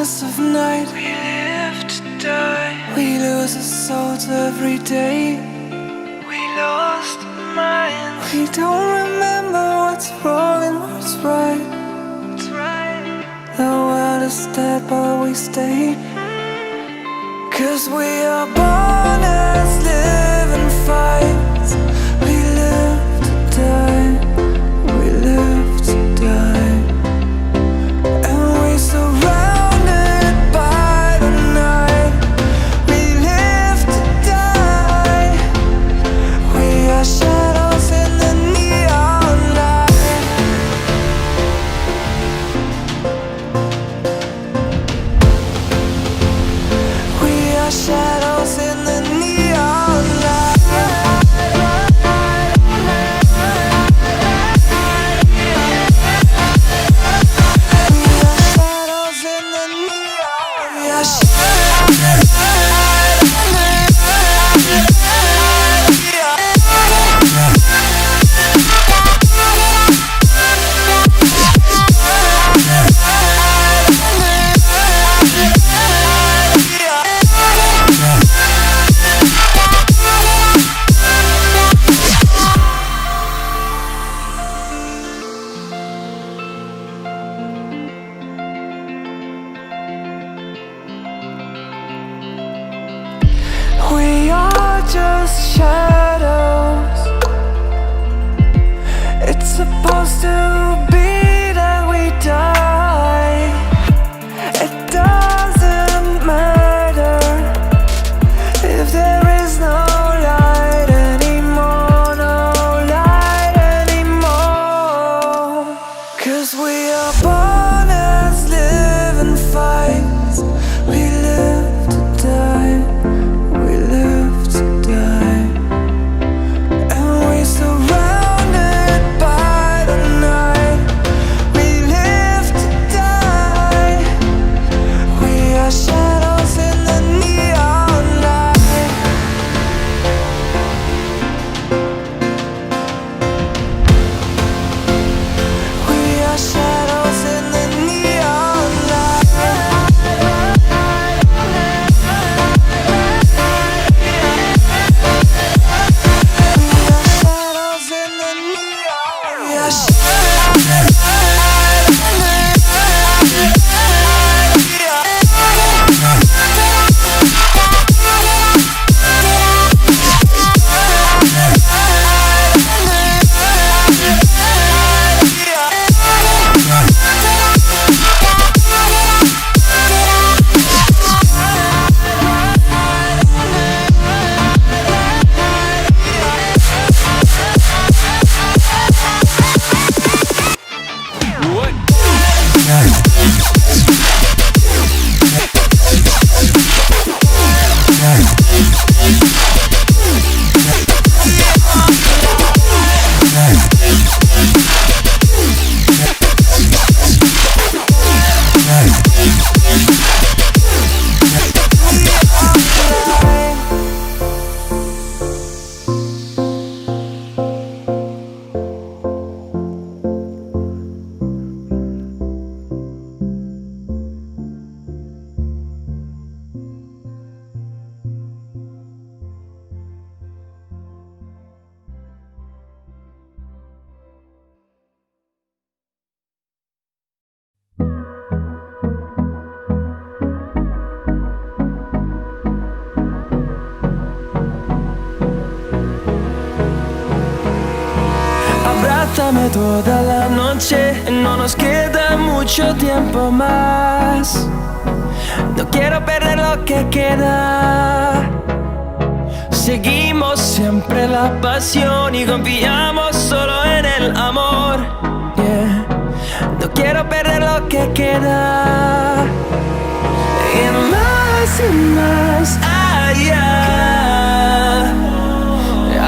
darkness of night, we live to die. We lose our souls every day. We lost our minds. We don't remember what's wrong and what's right. The world is dead but we stay. 'Cause we are born as living fights. We live to die. We live to die. And we surrounded by the night. We live to die. We are shadows in the neon light. We are shadows in the neon light. We are just shadows. It's supposed to be that we die. It doesn't matter if there is no light anymore, no light anymore. 'Cause we are born as living fights. We live to die. We live to die. And we surrounded by the night. We live to die. We are shadows in the neon light. We are shadows in the neon light. Abrázame toda la noche, no nos queda mucho tiempo más. No quiero perder lo que queda. Seguimos siempre la pasión y confiamos solo en el amor. Yeah. No quiero perder lo que queda. Y más allá.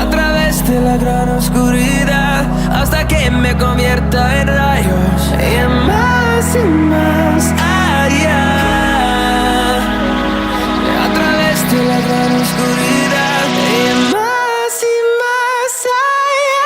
A través de la gran oscuridad, hasta que me convierta en rayos. Y más allá. A través de la gran oscuridad. Y más allá.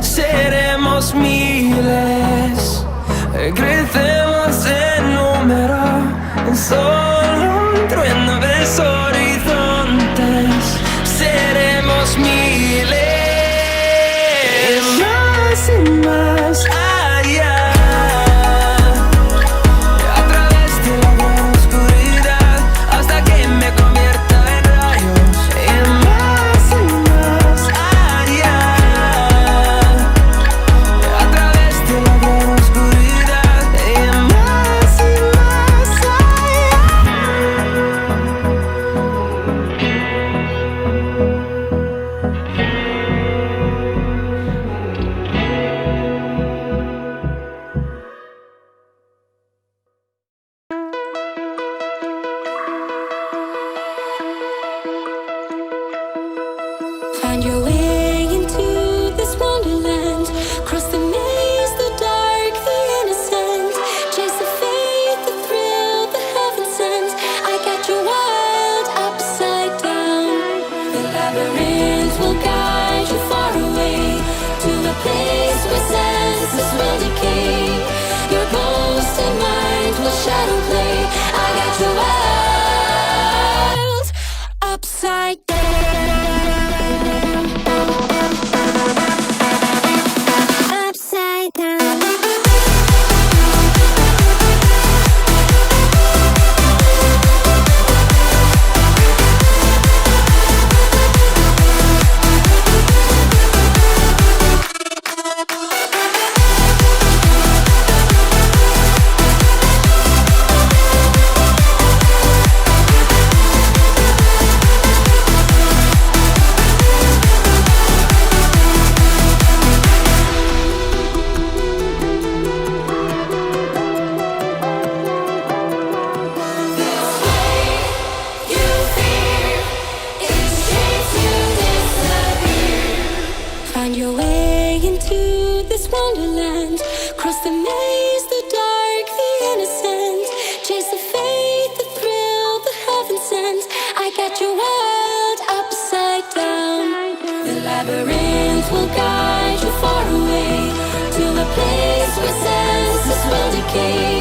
seremos miles, crecemos en número, en solo un trueno de horizontes, seremos miles, más y más allá, a través de la gran oscuridad, hasta que me convierta en rayos, y más allá, a través de la gran oscuridad, y más Find your way into this wonderland. Cross the maze, the dark, the innocent. Chase the faith, the thrill, the heaven sent. I got your world upside down. The labyrinth will guide you far away to a place where senses will decay. Your ghost and mind will shadow play. I got your world upside down. Upside down. Find your way into this wonderland. Cross the maze, the dark, the innocent. Chase the faith, the thrill, the heaven sent. I got your world upside down. The labyrinth will guide you far away to a place where senses will decay.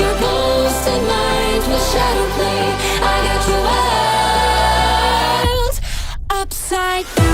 Your ghost and mind will shadow play. I got your world upside down.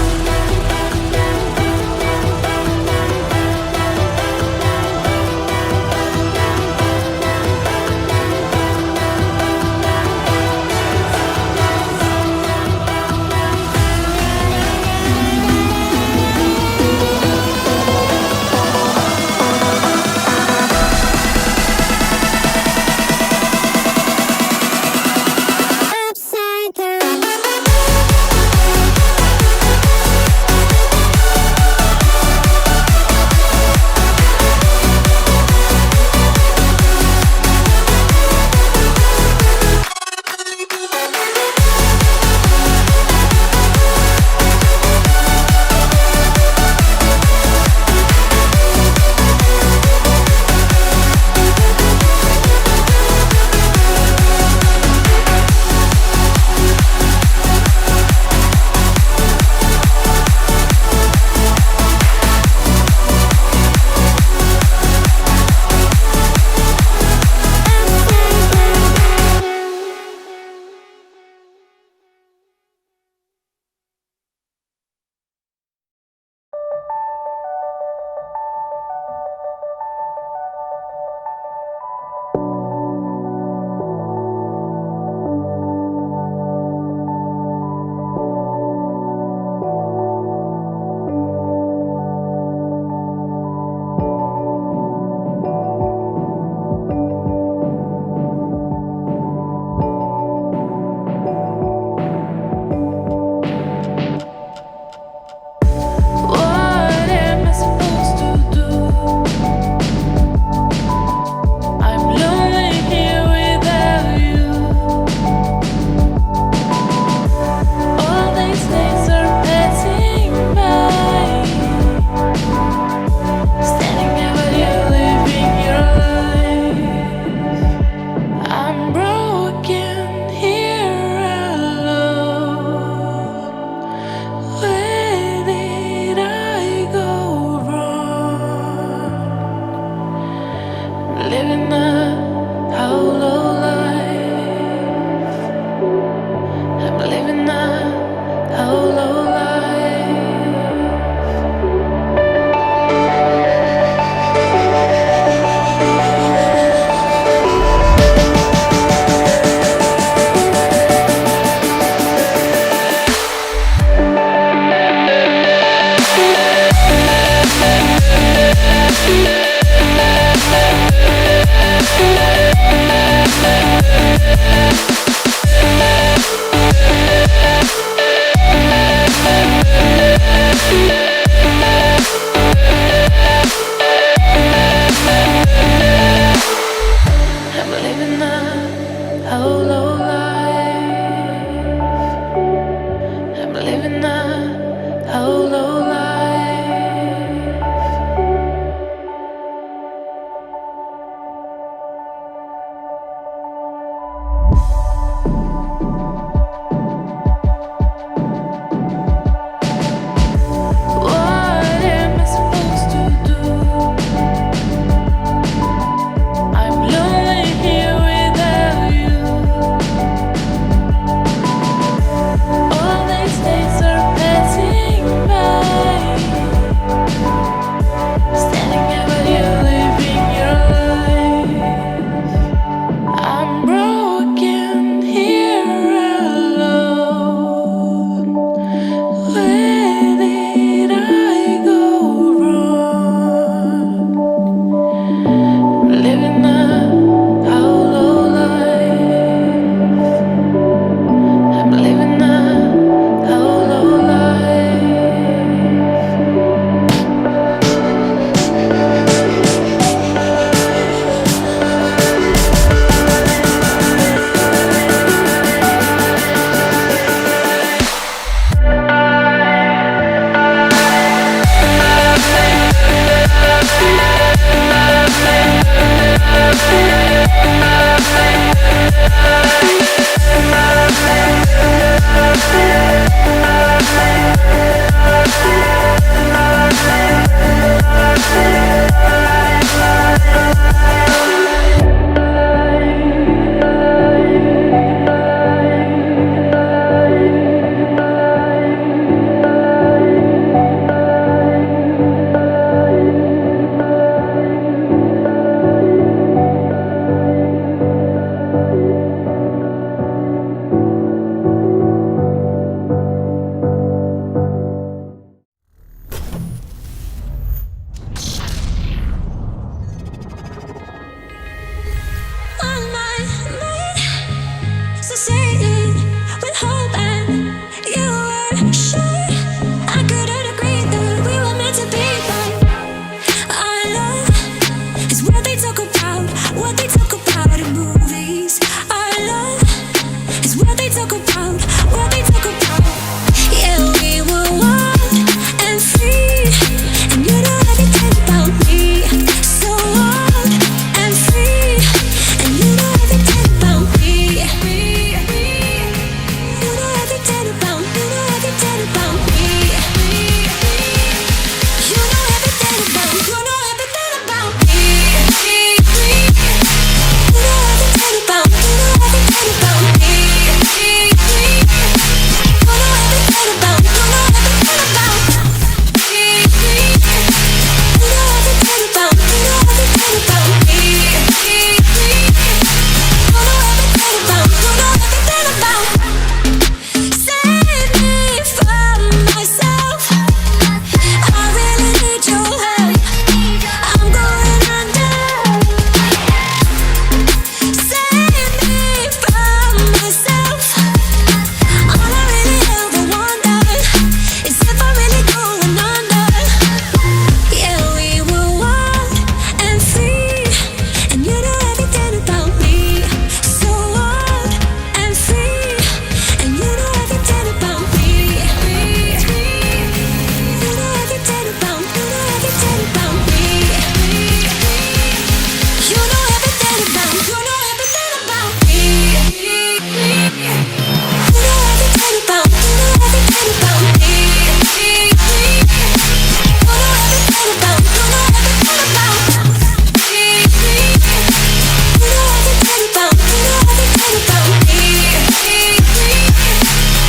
you.